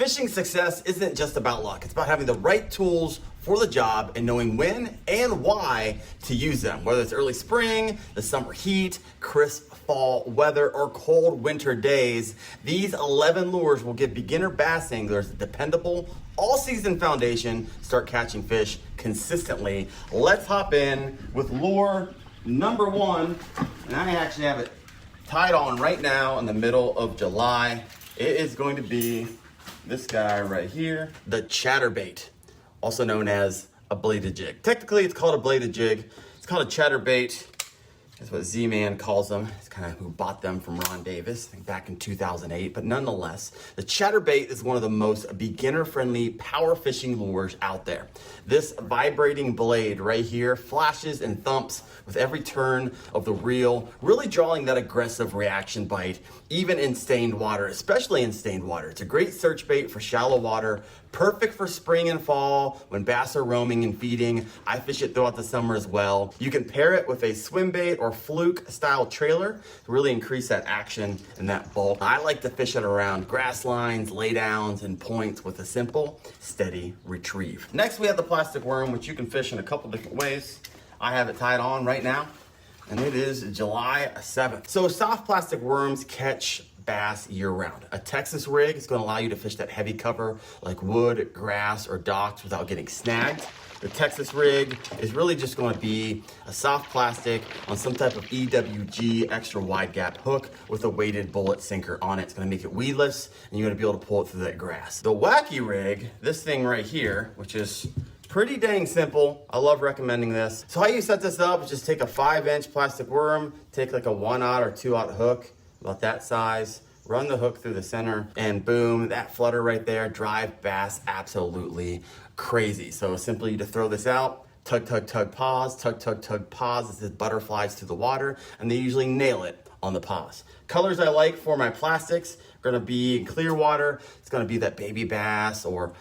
Fishing success isn't just about luck. It's about having the right tools for the job and knowing when and why to use them. Whether it's early spring, the summer heat, crisp fall weather, or cold winter days, these 11 lures will give beginner bass anglers a dependable, all-season foundation to start catching fish consistently. Let's hop in with lure number 1, and I actually have it tied on right now in the middle of July. It is going to be this guy right here, the chatterbait, also known as a bladed jig. Technically, it's called a bladed jig. It's called a chatterbait. That's what Z-Man calls them. It's kind of who bought them from Ron Davis, I think back in 2008. But nonetheless, the chatterbait is one of the most beginner-friendly power fishing lures out there. This vibrating blade right here flashes and thumps with every turn of the reel, really drawing that aggressive reaction bite, even in stained water, especially in stained water. It's a great search bait for shallow water, perfect for spring and fall when bass are roaming and feeding. I fish it throughout the summer as well. You can pair it with a swim bait or fluke style trailer to really increase that action and that bulk. I like to fish it around grass lines, laydowns, and points with a simple, steady retrieve. Next, we have the plastic worm, which you can fish in a couple different ways. I have it tied on right now, and it is July 7th. So soft plastic worms catch bass year-round. A Texas rig is going to allow you to fish that heavy cover like wood, grass, or docks without getting snagged. The Texas rig is really just going to be a soft plastic on some type of EWG extra wide gap hook with a weighted bullet sinker on it. It's going to make it weedless, and you're going to be able to pull it through that grass. The WACKY rig, this thing right here, which is pretty dang simple. I love recommending this. So how you set this up is just take a 5-inch plastic worm, take like a 1/0 or 2/0 hook, about that size, run the hook through the center, and boom, that flutter right there, drive bass absolutely crazy. So simply you just throw this out, tug, tug, tug, pause, tug, tug, tug, pause as it butterflies through the water, and they usually nail it on the pause. Colors I like for my plastics are gonna be in clear water. It's gonna be that baby bass or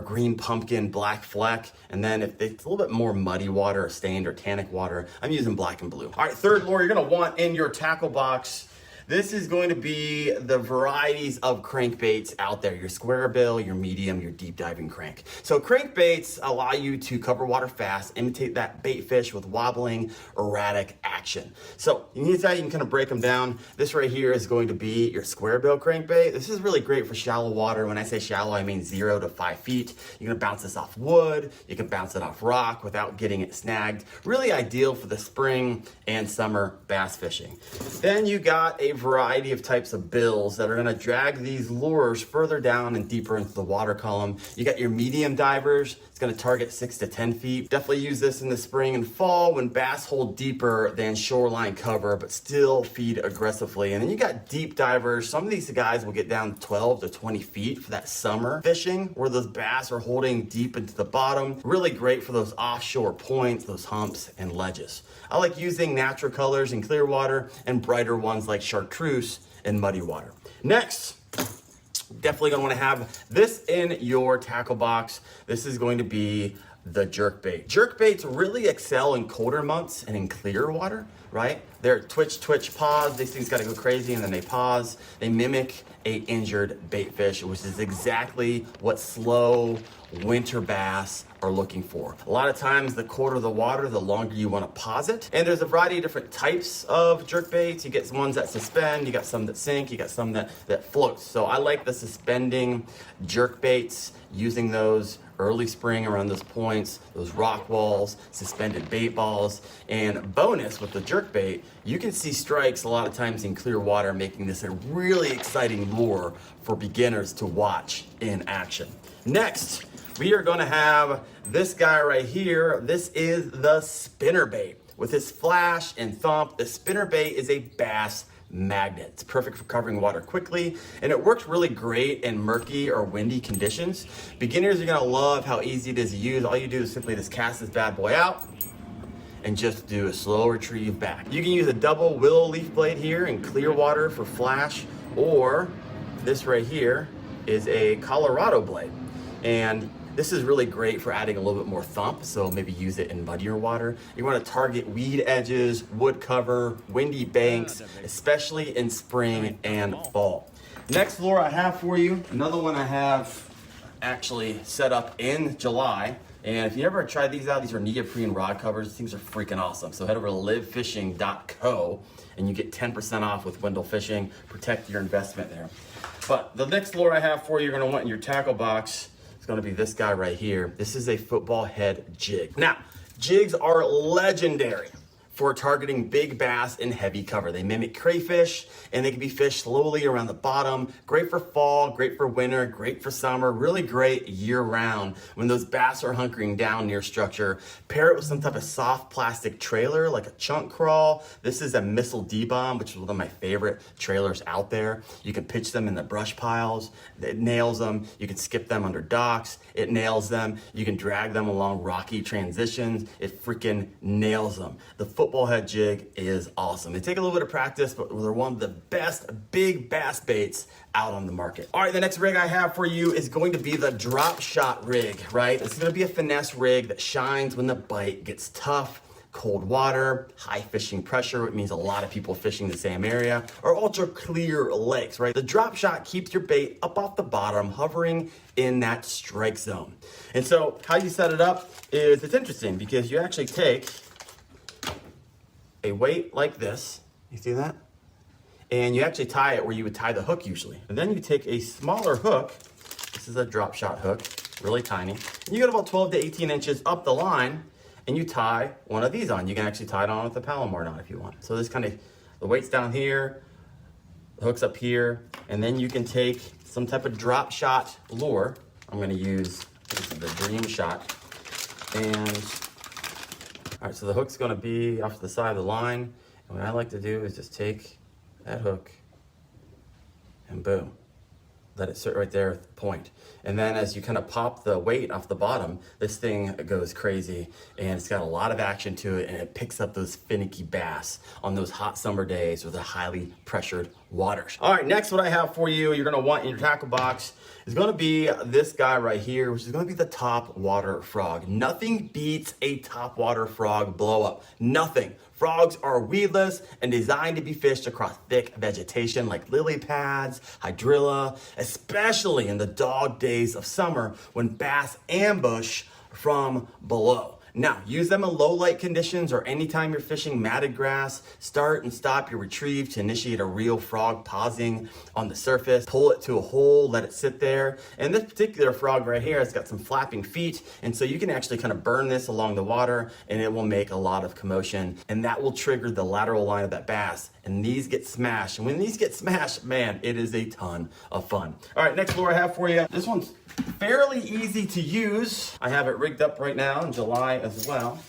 green pumpkin, black fleck. And then if it's a little bit more muddy water or stained or tannic water, I'm using black and blue. All right, third lure you're gonna want in your tackle box. This is going to be the varieties of crankbaits out there, your square bill, your medium, your deep diving crank. So crankbaits allow you to cover water fast, imitate that bait fish with wobbling, erratic action. So you need that, you can kind of break them down. This right here is going to be your square bill crankbait. This is really great for shallow water. When I say shallow, I mean 0 to 5 feet. You're gonna bounce this off wood, you can bounce it off rock without getting it snagged. Really ideal for the spring and summer bass fishing. Then you got a variety of types of bills that are going to drag these lures further down and deeper into the water column. You got your medium divers. It's going to target 6 to 10 feet. Definitely use this in the spring and fall when bass hold deeper than shoreline cover, but still feed aggressively. And then you got deep divers. Some of these guys will get down 12 to 20 feet for that summer fishing where those bass are holding deep into the bottom. Really great for those offshore points, those humps and ledges. I like using natural colors in clear water and brighter ones like chartreuse in muddy water. Next, definitely gonna wanna have this in your tackle box. This is going to be the jerkbait. Jerkbaits really excel in colder months and in clear water, right? They're twitch, twitch, pause. These things gotta go crazy and then they pause. They mimic a injured bait fish, which is exactly what slow winter bass are looking for. A lot of times, the colder the water, the longer you want to pause it. And there's a variety of different types of jerkbaits. You get some ones that suspend, you got some that sink, you got some that float. So I like the suspending jerkbaits, using those early spring around those points, those rock walls, suspended bait balls. And bonus with the jerkbait, you can see strikes a lot of times in clear water, making this a really exciting lure for beginners to watch in action. Next, we are gonna have this guy right here. This is the spinnerbait. With his flash and thump, the spinnerbait is a bass magnet. It's perfect for covering water quickly, and it works really great in murky or windy conditions. Beginners are gonna love how easy it is to use. All you do is simply just cast this bad boy out and just do a slow retrieve back. You can use a double willow leaf blade here in clear water for flash, or this right here is a Colorado blade. And this is really great for adding a little bit more thump, so maybe use it in muddier water. You want to target weed edges, wood cover, windy banks, especially in spring and fall. Next lure I have for you, another one I have actually set up in July. And if you ever tried these out, these are neoprene rod covers. These things are freaking awesome. So head over to livefishing.co and you get 10% off with Wendell Fishing. Protect your investment there. But the next lure I have for you, you're gonna want in your tackle box, is gonna be this guy right here. This is a football head jig. Now, jigs are legendary for targeting big bass in heavy cover. They mimic crayfish and they can be fished slowly around the bottom. Great for fall, great for winter, great for summer, really great year round when those bass are hunkering down near structure. Pair it with some type of soft plastic trailer like a chunk crawl. This is a missile D-bomb, which is one of my favorite trailers out there. You can pitch them in the brush piles. It nails them. You can skip them under docks. It nails them. You can drag them along rocky transitions. It freaking nails them. The football head jig is awesome. They take a little bit of practice, but they're one of the best big bass baits out on the market. All right, the next rig I have for you is going to be the drop shot rig, right? It's gonna be a finesse rig that shines when the bite gets tough. Cold water, high fishing pressure, it means a lot of people fishing the same area, or ultra clear lakes, right? The drop shot keeps your bait up off the bottom, hovering in that strike zone. And so how you set it up is, it's interesting because you actually take a weight like this, you see that? And you actually tie it where you would tie the hook usually. And then you take a smaller hook, this is a drop shot hook, really tiny. And you get about 12 to 18 inches up the line and you tie one of these on. You can actually tie it on with a Palomar knot if you want. So this kind of, the weight's down here, the hook's up here, and then you can take some type of drop shot lure. I'm gonna use, this is the Dream Shot. And all right, so the hook's gonna be off the side of the line. And what I like to do is just take that hook and boom, let it sit right there at the point. And then as you kind of pop the weight off the bottom, this thing goes crazy and it's got a lot of action to it and it picks up those finicky bass on those hot summer days with the highly pressured waters. All right, next what I have for you, you're gonna want in your tackle box is gonna be this guy right here, which is gonna be the top water frog. Nothing beats a top water frog blow up, nothing. Frogs are weedless and designed to be fished across thick vegetation like lily pads, hydrilla, especially in the dog days of summer when bass ambush from below. Now, use them in low light conditions or anytime you're fishing matted grass. Start and stop your retrieve to initiate a real frog pausing on the surface. Pull it to a hole, let it sit there. And this particular frog right here has got some flapping feet. And so you can actually kind of burn this along the water and it will make a lot of commotion. And that will trigger the lateral line of that bass. And these get smashed. And when these get smashed, man, it is a ton of fun. All right, next lure I have for you. This one's fairly easy to use. I have it rigged up right now in July as well.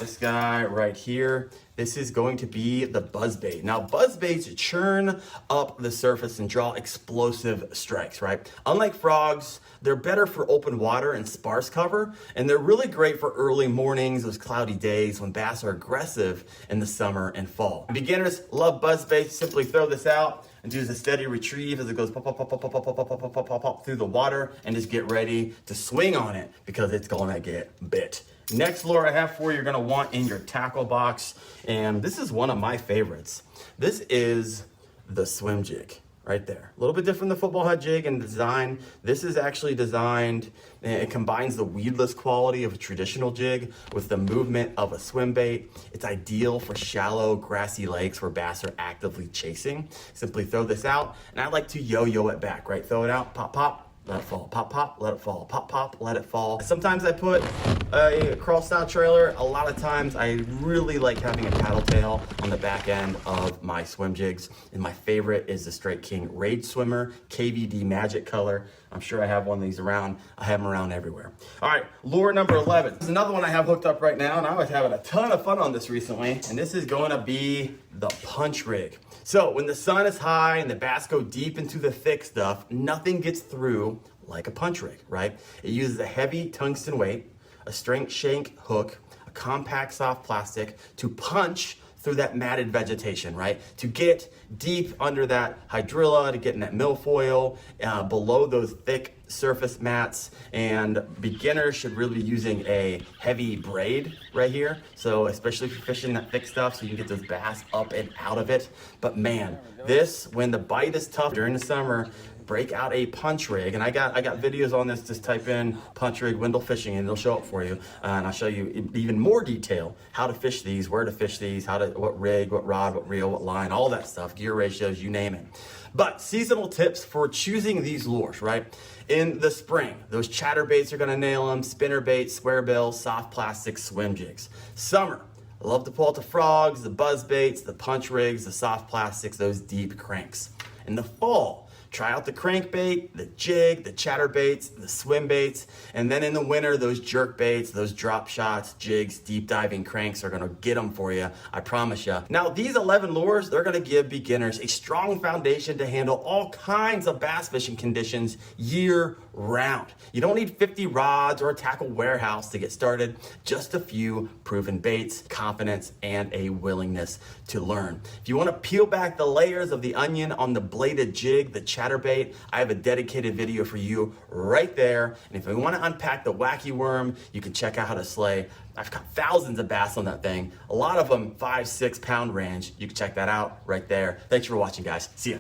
This guy right here, this is going to be the BUZZBAIT. Now, BUZZBAITs churn up the surface and draw explosive strikes, right? Unlike frogs, they're better for open water and sparse cover, and they're really great for early mornings, those cloudy days when bass are aggressive in the summer and fall. Beginners love BUZZBAITs. Simply throw this out and do a steady retrieve as it goes pop, pop, pop, pop, pop, pop, pop, pop, pop, pop, pop, pop through the water, and just get ready to swing on it because it's gonna get bit. Next lure I have for you, you're gonna want in your tackle box, and this is one of my favorites. This is the SWIMJIG right there. A little bit different than the football head jig in design. This is actually designed, and it combines the weedless quality of a traditional jig with the movement of a swim bait. It's ideal for shallow, grassy lakes where bass are actively chasing. Simply throw this out, and I like to yo-yo it back, right? Throw it out, pop, pop, let it fall, pop, pop, let it fall, pop, pop, let it fall. Sometimes I put a crawl style trailer. A lot of times I really like having a paddle tail on the back end of my swim jigs. And my favorite is the Strike King Rage Swimmer, KVD Magic Color. I'm sure I have one of these around. I have them around everywhere. All right, lure number 11. This is another one I have hooked up right now, and I was having a ton of fun on this recently. And this is going to be the punch rig. So when the sun is high and the bass go deep into the thick stuff, nothing gets through like a punch rig, right? It uses a heavy tungsten weight, a straight shank hook, a compact soft plastic to punch through that matted vegetation, right? To get deep under that hydrilla, to get in that milfoil, below those thick surface mats. And beginners should really be using a heavy braid right here. So especially if you're fishing that thick stuff, so you can get those bass up and out of it. But man, this, when the bite is tough during the summer, break out a punch rig, and I got videos on this. Just type in punch rig Wendell fishing and it'll show up for you, and I'll show you even more detail how to fish these, where to fish these, what rig, what rod, what reel, what line, all that stuff, gear ratios, you name it. But seasonal tips for choosing these lures, right? In the spring, those chatterbaits are gonna nail them, spinnerbaits, square bills, soft plastic, swim jigs. Summer, I love to pull out the frogs, the buzzbaits, the punch rigs, the soft plastics, those deep cranks. In the fall, try out the crankbait, the jig, the chatterbaits, the swim baits, and then in the winter, those jerk baits, those drop shots, jigs, deep diving cranks are gonna get them for you, I promise you. Now, these 11 lures, they're gonna give beginners a strong foundation to handle all kinds of bass fishing conditions year round. You don't need 50 rods or a tackle warehouse to get started, just a few proven baits, confidence, and a willingness to learn. If you wanna peel back the layers of the onion on the bladed jig, the chatterbait, I have a dedicated video for you right there. And if you want to unpack the wacky worm, you can check out how to slay. I've got thousands of bass on that thing. A lot of them 5-6 pound range. You can check that out right there. Thanks for watching, guys. See ya.